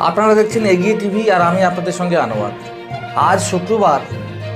আপনারা দেখছেন এগিয়ে টিভি আর আমি আপনাদের সঙ্গে আনোয়ার। আজ শুক্রবার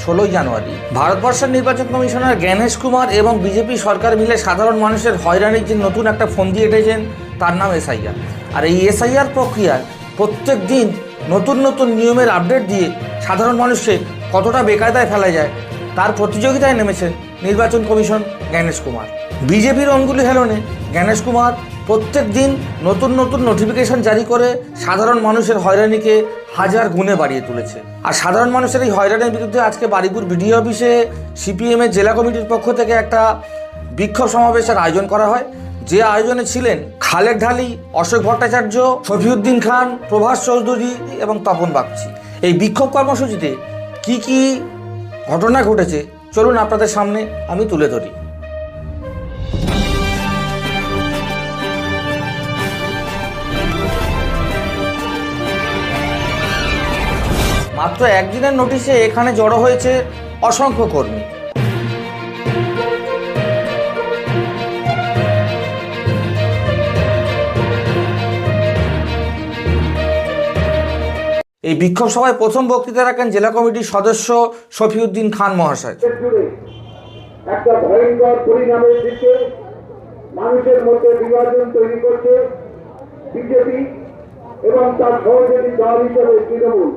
16 জানুয়ারি ভারতবর্ষের নির্বাচন কমিশনার জ্ঞানেশ কুমার এবং বিজেপি সরকার মিলে সাধারণ মানুষের হয়রানির যে নতুন একটা ফন্দি এঁটেছেন তার নাম এসআইআর। আর এই এসআইআর প্রক্রিয়ায় প্রত্যেক দিন নতুন নতুন নিয়মের আপডেট দিয়ে সাধারণ মানুষকে কতটা বেকায়দায় ফেলা যায় তার প্রতিযোগিতায় নেমেছেন নির্বাচন কমিশন জ্ঞানেশ কুমার। বিজেপির অঙ্গুলি হেলনে জ্ঞানেশ কুমার প্রত্যেক দিন নতুন নতুন নোটিফিকেশন জারি করে সাধারণ মানুষের হয়রানিকে হাজার গুণে বাড়িয়ে তুলেছে। আর সাধারণ মানুষের এই হয়রানির বিরুদ্ধে আজকে বারুইপুর বিডিও অফিসে সিপিএমের জেলা কমিটির পক্ষ থেকে একটা বিক্ষোভ সমাবেশের আয়োজন করা হয়, যে আয়োজনে ছিলেন খালেক ঢালি, অশোক ভট্টাচার্য, শফিউদ্দিন খান, প্রভাস চৌধুরী এবং তপন বাগচি। এই বিক্ষোভ কর্মসূচিতে কি কি ঘটনা ঘটেছে চলুন আপনাদের সামনে আমি তুলে ধরি। মাত্র একদিনের নোটিশে এখানে জড়ো হয়েছে অসংখ্য কর্মী। এই বিক্ষোভ সভায় প্রথম বক্তৃতা রাখেন জেলা কমিটির সদস্য শফিউদ্দিন খান মহাশয়। একটা ভয়ঙ্কর পরিণামের দিকে মানুষের মধ্যে বিভাজন তৈরি করছে বিজেপি এবং তার সহযোগী দল হিসেবে তৃণমূল।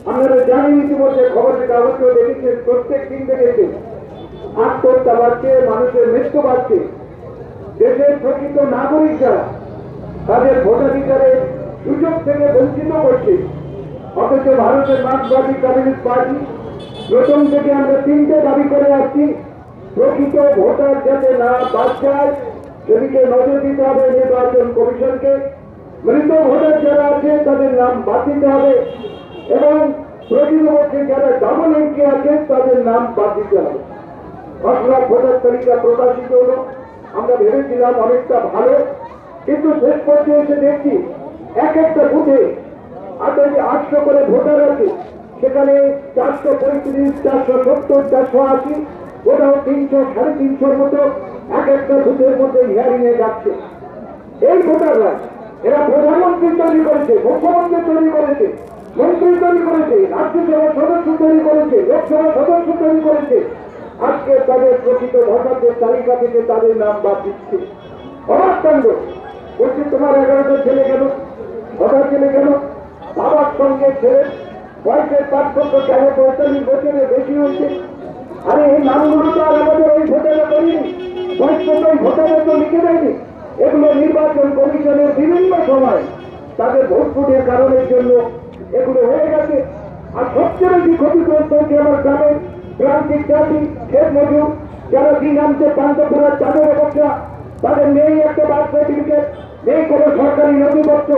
আপনারা জানেন, ইতিমধ্যে খবরের কাগজেও দেখেছেন, প্রত্যেক দিন দেখেছে আত্মহত্যা বাড়ছে, মানুষের মৃত্যু বাড়ছে। দেশের প্রকৃত নাগরিক যারা তাদের ভোটাধিকারের সুযোগ থেকে বঞ্চিত করছে। অথচ ভারতের মার্ক্সবাদী কমিউনিস্ট পার্টি প্রথম থেকে আমরা তিনটে দাবি করে আসছি, প্রকৃত ভোটার যাতে না বাদ যায় সেদিকে নজর দিতে হবে নির্বাচন কমিশনকে। মৃত ভোটার যারা আছে তাদের নাম বাদ দিতে হবে এবং প্রকৃতপক্ষে যারা ডাবল এন্ট্রি আছে তাদের নাম বাদ দিতে হবে। খসড়া ভোটার তালিকা প্রকাশিত হলো, আমরা ভেবেছিলাম অনেকটা ভালো, কিন্তু শেষ পর্যায়ে এসে দেখছি এক একটা বুথে 800 করে ভোটার আছে, সেখানে 435, 470, 480, ওটাও 300, 350 মতো এক একটা বুথের মধ্যে হিয়ারিং এ যাচ্ছে। এই ভোটাররা এরা প্রধানমন্ত্রী তৈরি করেছে, মুখ্যমন্ত্রী তৈরি করেছে, মন্ত্রী তৈরি করেছে, রাজ্যসভার সদস্য তৈরি করেছে, লোকসভার সদস্য তৈরি করেছে। আজকে তাদের প্রকৃত ভোটারদের তালিকা থেকে তাদের নাম বাদ দিচ্ছে। অবাক কাণ্ড। বলছি, তোমার 11টা ছেলে কেন, ভোটার ছেলে কেন? বাবার সঙ্গে ছেলে বয়সের পার্থক্য কেন 45 বছরের বেশি হয়েছে? আরে এই নামগুলো তো আর আমাদের ওই ভোটাররা করিনি, বয়স তো ওই ভোটাররা তো লিখে দেয়নি। এগুলো নির্বাচন কমিশনের বিভিন্ন সময় তাদের ভোটফুটের কারণের জন্য এগুলো হয়ে গেছে। আর সবচেয়ে বেশি ক্ষতিগ্রস্ত হচ্ছে আমার গ্রামের প্রান্তিক জাতি, ক্ষেত মজুর, যারা দিন আনতে প্রান্ত করার তাদের অবস্থা, তাদের নেই একটা বার্থ সার্টিফিকেট, নেই কোনো সরকারি নথিপত্র।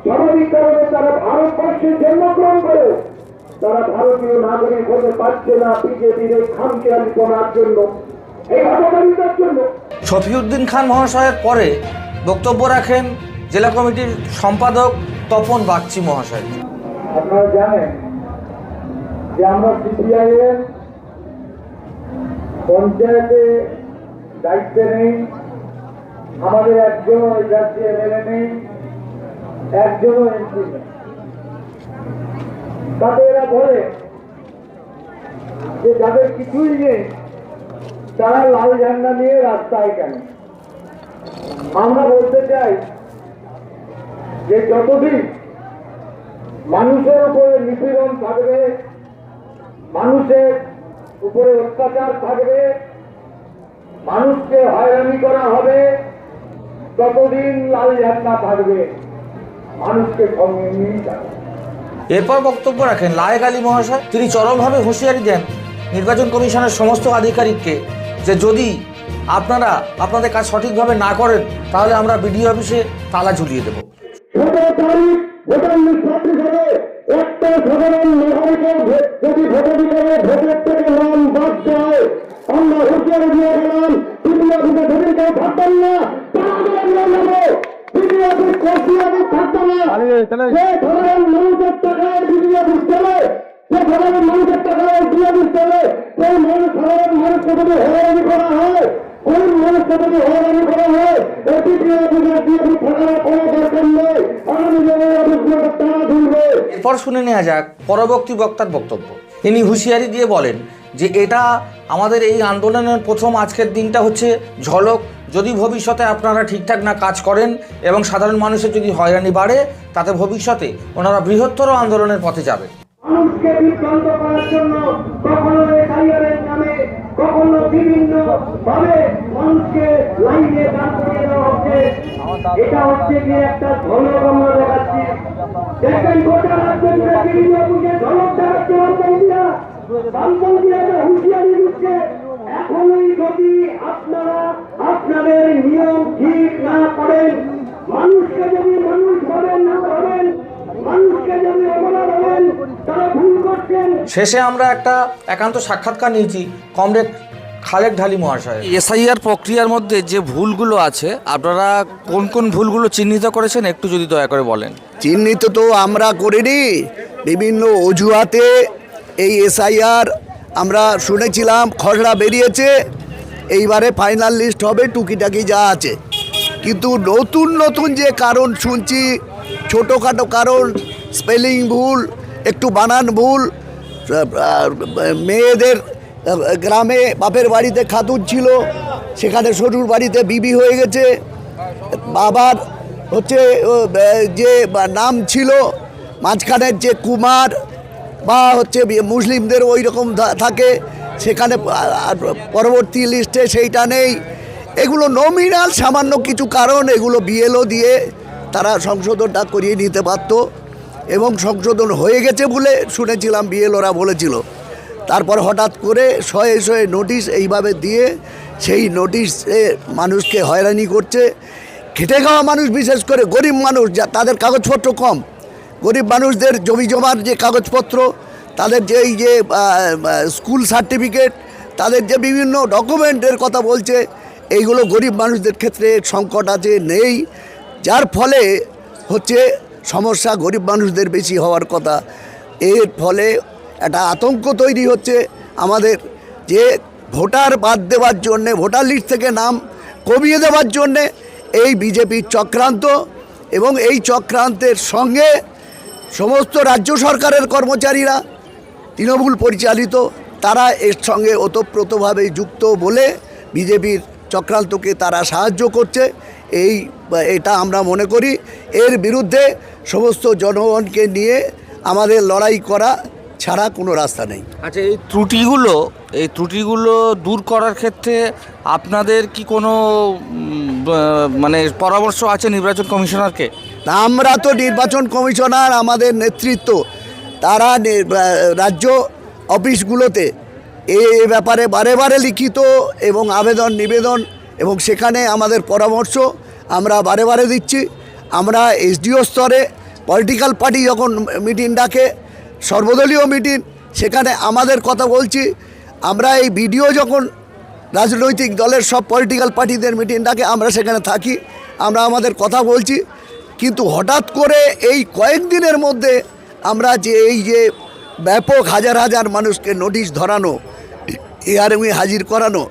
স্বাভাবিক কারণে তারা ভারতবর্ষে জন্মগ্রহণ করে তারা ভারতীয় নাগরিক হতে পারছে না বিজেপির এই খামখেয়ালিপনার জন্য, এই হতকারিতার জন্য। শফিউদ্দিন খান মহাশয়ের পরে বক্তব্য রাখেন জেলা কমিটির সম্পাদক তপন বাগচি মহাশয়। আপনারা জানেন যে আমরা সিপিআইএম পঞ্চায়েতে দায়িত্বে নেই, আমাদের একজনও এই রাজ্যে এমএলএ নেই, একজনও এমপি নেই। তাতে এরা বলে যে যাদের কিছুই নেই তারা লাল ঝান্ডা নিয়ে রাস্তায় কেন? আমরা বলতে চাই যে যতদিন মানুষের উপরে নিপীড়ন থাকবে, মানুষের উপরে অত্যাচার থাকবে, মানুষকে হয়রানি করা হবে, ততদিন লাল ঝান্ডা থাকবে, মানুষকে সঙ্গে নিয়ে যাবে। এরপর বক্তব্য রাখেন লায়েক আলী মহাশয়। তিনি চরমভাবে হুঁশিয়ারি দেন নির্বাচন কমিশনের সমস্ত আধিকারিককে যে যদি আপনারা আপনাদের কাজ সঠিকভাবে না করেন তাহলে আমরা বিডিও অফিসে তালা ঝুলিয়ে দেব। একটা সাধারণ নাগরিকের যদি ভোটাধিকারে ভোটের থেকে নাম বাদ যায়, আমরা হুঁশিয়ারি দিয়ে গেলাম বিডিও অফিসে সেদিন কেউ থাকবেন না, বিডিও অফিস থাকবে না। যে ধরেন মানুষের টাকায় বিডিও অফিস চলে, যে ধরেন মানুষের টাকায় বিডিও অফিস চলে, সেই মানুষ সাধারণ মানুষকে যদি হয়রানি করা হয়, কোন মানুষকে যদি হয়রানি করা হয়, এই বিডিও অফিসের বিডিও অফিস থাকার কোনো দরকার নেই। আগামী দিনে অফিস এরপর শুনে নেওয়া যাক পরবর্তী বক্তার বক্তব্য। তিনি হুঁশিয়ারি দিয়ে বলেন যে এটা আমাদের এই আন্দোলনের প্রথম আজকের দিনটা হচ্ছে ঝলক। যদি ভবিষ্যতে আপনারা ঠিকঠাক না কাজ করেন এবং সাধারণ মানুষের যদি হয়রানি বাড়ে, তাতে ভবিষ্যতে ওনারা বৃহত্তর আন্দোলনের পথে যাবে। মানুষকে বিভ্রান্ত করার জন্য কখনো এসআইআরের নামে, কখনো বিভিন্ন ভাবে মানুষকে লাইনে দাঁড় করিয়ে দেওয়া হচ্ছে। এটা হচ্ছে গিয়ে একটা ঝলক আমরা দেখাচ্ছি। দেখবেন গোটা রাজ্যে বিভিন্ন বুঝে ঝলক দেখাচ্ছে বামপন্থীরা হুঁশিয়ারি দিচ্ছে, এখনই যদি আপনারা আপনাদের নিয়ম ঠিক না করেন, মানুষকে যদি মানুষ ভাবেন না ভাবেন, মানুষকে যদি অপরাধ হবেন, তারা ভুল করছেন। শেষে আমরা একটা একান্ত সাক্ষাৎকার নিয়েছি কমরেড খালেক ঢালি মহাশয়। এসআইআর প্রক্রিয়ার মধ্যে যে ভুলগুলো আছে, আপনারা কোন কোন ভুলগুলো চিহ্নিত করেছেন একটু যদি দয়া করে বলেন। চিহ্নিত তো আমরা করিনি, বিভিন্ন অজুহাতে এই এসআইআর আমরা শুনেছিলাম, খসড়া বেরিয়েছে, এইবারে ফাইনাল লিস্ট হবে, টুকিটাকি যা আছে। কিন্তু নতুন নতুন যে কারণ শুনছি, ছোটোখাটো কারণ, স্পেলিং ভুল, একটু বানান ভুল, মেয়েদের গ্রামে বাপের বাড়িতে খাতুন ছিল, সেখানে শ্বশুর বাড়িতে বিবি হয়ে গেছে, বাবার হচ্ছে যে নাম ছিল মাঝখানের যে কুমার বা হচ্ছে মুসলিমদের ওই রকম থাকে, সেখানে পরবর্তী লিস্টে সেইটা নেই। এগুলো নমিনাল সামান্য কিছু কারণ, এগুলো বিএলও দিয়ে তারা সংশোধনটা করিয়ে নিতে পারত এবং সংশোধন হয়ে গেছে বলে শুনেছিলাম, বিএলওরা বলেছিল। তারপর হঠাৎ করে শয়ে শয়ে নোটিশ এইভাবে দিয়ে সেই নোটিশে মানুষকে হয়রানি করছে। খেটে খাওয়া মানুষ, বিশেষ করে গরিব মানুষ, যা তাদের কাগজপত্র কম, গরিব মানুষদের জমি জমার যে কাগজপত্র, তাদের যে এই যে স্কুল সার্টিফিকেট, তাদের যে বিভিন্ন ডকুমেন্টের কথা বলছে, এইগুলো গরিব মানুষদের ক্ষেত্রে সংকট আছে, নেই, যার ফলে হচ্ছে সমস্যা গরিব মানুষদের বেশি হওয়ার কথা। এর ফলে একটা আতঙ্ক তৈরি হচ্ছে আমাদের, যে ভোটার বাদ দেওয়ার জন্যে, ভোটার লিস্ট থেকে নাম কমিয়ে দেওয়ার জন্যে এই বিজেপির চক্রান্ত, এবং এই চক্রান্তের সঙ্গে সমস্ত রাজ্য সরকারের কর্মচারীরা তৃণমূল পরিচালিত, তারা এর সঙ্গে ওতপ্রোতভাবে যুক্ত বলে বিজেপির চক্রান্তকে তারা সাহায্য করছে। এটা আমরা মনে করি। এর বিরুদ্ধে সমস্ত জনগণকে নিয়ে আমাদের লড়াই করা ছাড়া কোনো রাস্তা নেই। আচ্ছা, এই ত্রুটিগুলো দূর করার ক্ষেত্রে আপনাদের কি কোনো মানে পরামর্শ আছে নির্বাচন কমিশনারকে? আমরা তো নির্বাচন কমিশনার, আমাদের নেতৃত্ব, তারা রাজ্য অফিসগুলোতে এ ব্যাপারে বারে বারে লিখিত এবং আবেদন নিবেদন, এবং সেখানে আমাদের পরামর্শ আমরা বারে বারে দিচ্ছি। আমরা এসডিও স্তরে পলিটিক্যাল পার্টি যখন মিটিং ডাকে, সর্বদলীয় মিটিং, সেখানে আমাদের কথা বলছি। আমরা এই বিডিও যখন রাজনৈতিক দলের সব পলিটিক্যাল পার্টিদের মিটিং ডাকে, আমরা সেখানে থাকি, আমরা আমাদের কথা বলছি। কিন্তু হঠাৎ করে এই কয়েকদিনের মধ্যে আমরা যে এই যে ব্যাপক হাজার হাজার মানুষকে নোটিশ ধরানো, হিয়ারিংয়ে হাজির করানো,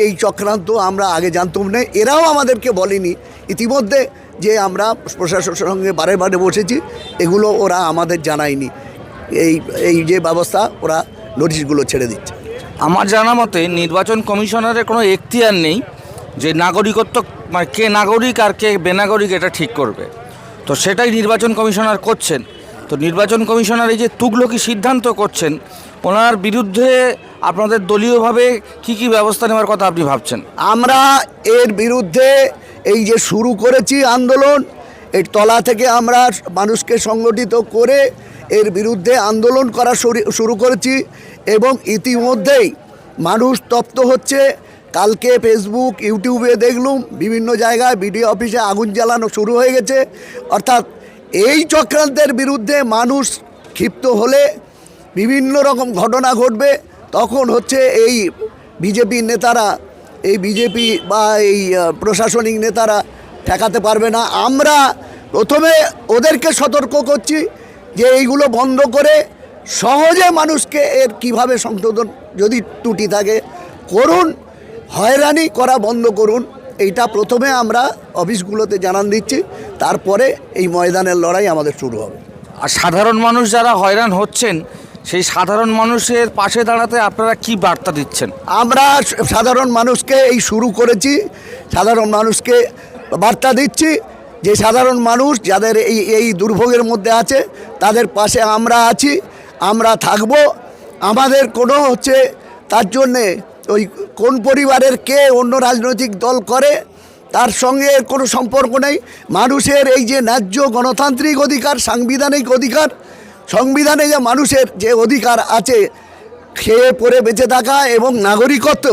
এই চক্রান্ত আমরা আগে জানতাম না, এরাও আমাদেরকে বলেনি ইতিমধ্যে যে আমরা প্রশাসনের সঙ্গে বারে বারে বসেছি, এগুলো ওরা আমাদের জানায়নি। এই যে ব্যবস্থা, ওরা নোটিশগুলো ছেড়ে দিচ্ছে। আমার জানা মতে নির্বাচন কমিশনারের কোনো এখতিয়ার নেই যে নাগরিকত্ব, মানে কে নাগরিক আর কে বেনাগরিক এটা ঠিক করবে, তো সেটাই নির্বাচন কমিশনার করছেন। তো নির্বাচন কমিশনার এই যে তুগলকি সিদ্ধান্ত করছেন, ওনার বিরুদ্ধে আপনাদের দলীয়ভাবে কি কি ব্যবস্থা নেওয়ার কথা আপনি ভাবছেন? আমরা এর বিরুদ্ধে এই যে শুরু করেছি আন্দোলন, এর তলা থেকে আমরা মানুষকে সংগঠিত করে এর বিরুদ্ধে আন্দোলন করা শুরু করেছি, এবং ইতিমধ্যেই মানুষ তপ্ত হচ্ছে। কালকে ফেসবুক, ইউটিউবে দেখলুম বিভিন্ন জায়গায় বিডিও অফিসে আগুন জ্বালানো শুরু হয়ে গেছে। অর্থাৎ এই চক্রান্তের বিরুদ্ধে মানুষ ক্ষিপ্ত হলে বিভিন্ন রকম ঘটনা ঘটবে। তখন হচ্ছে এই বিজেপির নেতারা, এই বিজেপি বা এই প্রশাসনিক নেতারা ঠেকাতে পারবে না। আমরা প্রথমে ওদেরকে সতর্ক করছি যে এইগুলো বন্ধ করে সহজে মানুষকে এর কিভাবে সংশোধন, যদি ত্রুটি থাকে করুন, হয়রানি করা বন্ধ করুন। এইটা প্রথমে আমরা অফিসগুলোতে জানান দিচ্ছি, তারপরে এই ময়দানের লড়াই আমাদের শুরু হবে। আর সাধারণ মানুষ যারা হয়রান হচ্ছেন সেই সাধারণ মানুষের পাশে দাঁড়াতে আপনারা কি বার্তা দিচ্ছেন? আমরা সাধারণ মানুষকে এই শুরু করেছি, সাধারণ মানুষকে বার্তা দিচ্ছি যে সাধারণ মানুষ যাদের এই দুর্ভোগের মধ্যে আছে তাদের পাশে আমরা আছি, আমরা থাকব। আমাদের কোনো তার জন্যে ওই কোন পরিবারের কে অন্য রাজনৈতিক দল করে তার সঙ্গে এর কোনো সম্পর্ক নেই। মানুষের এই যে ন্যায্য গণতান্ত্রিক অধিকার, সাংবিধানিক অধিকার, সংবিধানে যে মানুষের যে অধিকার আছে খেয়ে পরে বেঁচে থাকা এবং নাগরিকত্ব,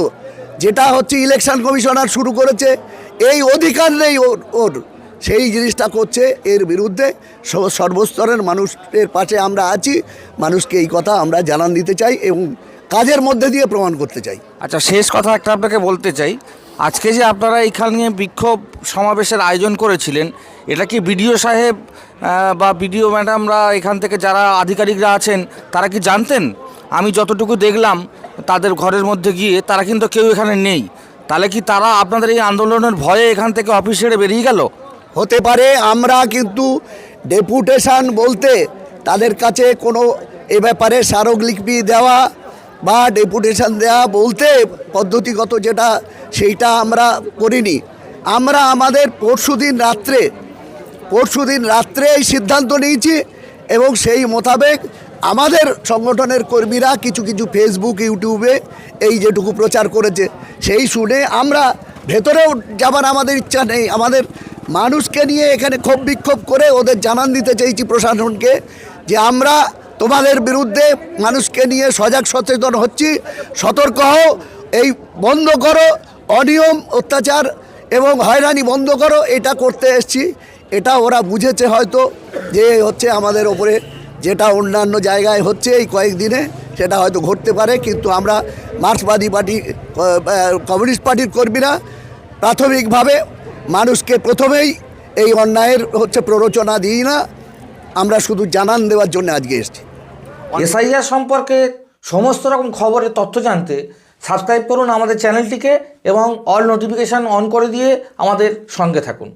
যেটা ইলেকশন কমিশনার শুরু করেছে, এই অধিকার নেই ওর সেই জিনিসটা করছে। এর বিরুদ্ধে সর্বস্তরের মানুষের পাশে আমরা আছি। মানুষকে এই কথা আমরা জানান দিতে চাই এবং কাজের মধ্যে দিয়ে প্রমাণ করতে চাই। আচ্ছা, শেষ কথা একটা আপনাকে বলতে চাই, আজকে যে আপনারা এখানে বিক্ষোভ সমাবেশের আয়োজন করেছিলেন, এটা কি বিডিও সাহেব বা বিডিও ম্যাডামরা এখান থেকে যারা আধিকারিকরা আছেন তারা কি জানতেন? আমি যতটুকু দেখলাম তাদের ঘরের মধ্যে গিয়ে তারা কিন্তু কেউ এখানে নেই। তাহলে কি তারা আপনাদের এই আন্দোলনের ভয়ে এখান থেকে অফিস ছেড়ে বেরিয়ে গেল? হতে পারে। আমরা কিন্তু ডেপুটেশন বলতে তাদের কাছে কোনো এ ব্যাপারে স্মারকলিপি দেওয়া বা ডেপুটেশন দেওয়া বলতে পদ্ধতিগত যেটা সেইটা আমরা করিনি। আমরা আমাদের পরশুদিন রাত্রে এই সিদ্ধান্ত নিয়েছি এবং সেই মোতাবেক আমাদের সংগঠনের কর্মীরা কিছু ফেসবুক, ইউটিউবে এই যেটুকু প্রচার করেছে সেই শুনে আমরা ভেতরেও যাবার আমাদের ইচ্ছা নেই। আমাদের মানুষকে নিয়ে এখানে ক্ষোভ বিক্ষোভ করে ওদের জানান দিতে চাইছি প্রশাসনকে যে আমরা তোমাদের বিরুদ্ধে মানুষকে নিয়ে সজাগ সচেতন হচ্ছি, সতর্ক হও, এই বন্ধ করো, অনিয়ম অত্যাচার এবং হয়রানি বন্ধ করো। এটা করতে এসছি। এটা ওরা বুঝেছে হয়তো যে আমাদের ওপরে যেটা অন্যান্য জায়গায় হচ্ছে এই কয়েকদিনে সেটা হয়তো ঘটতে পারে, কিন্তু আমরা মার্ক্সবাদী পার্টি, কমিউনিস্ট পার্টির কর্মীরা প্রাথমিকভাবে মানুষকে প্রথমেই এই অন্যায়ের প্ররোচনা দিই না, আমরা শুধু জানান দেওয়ার জন্য আজকে এসেছি। এসআইআর সম্পর্কে সমস্ত রকম খবরের তথ্য জানতে সাবস্ক্রাইব করুন আমাদের চ্যানেলটিকে এবং অল নোটিফিকেশান অন করে দিয়ে আমাদের সঙ্গে থাকুন।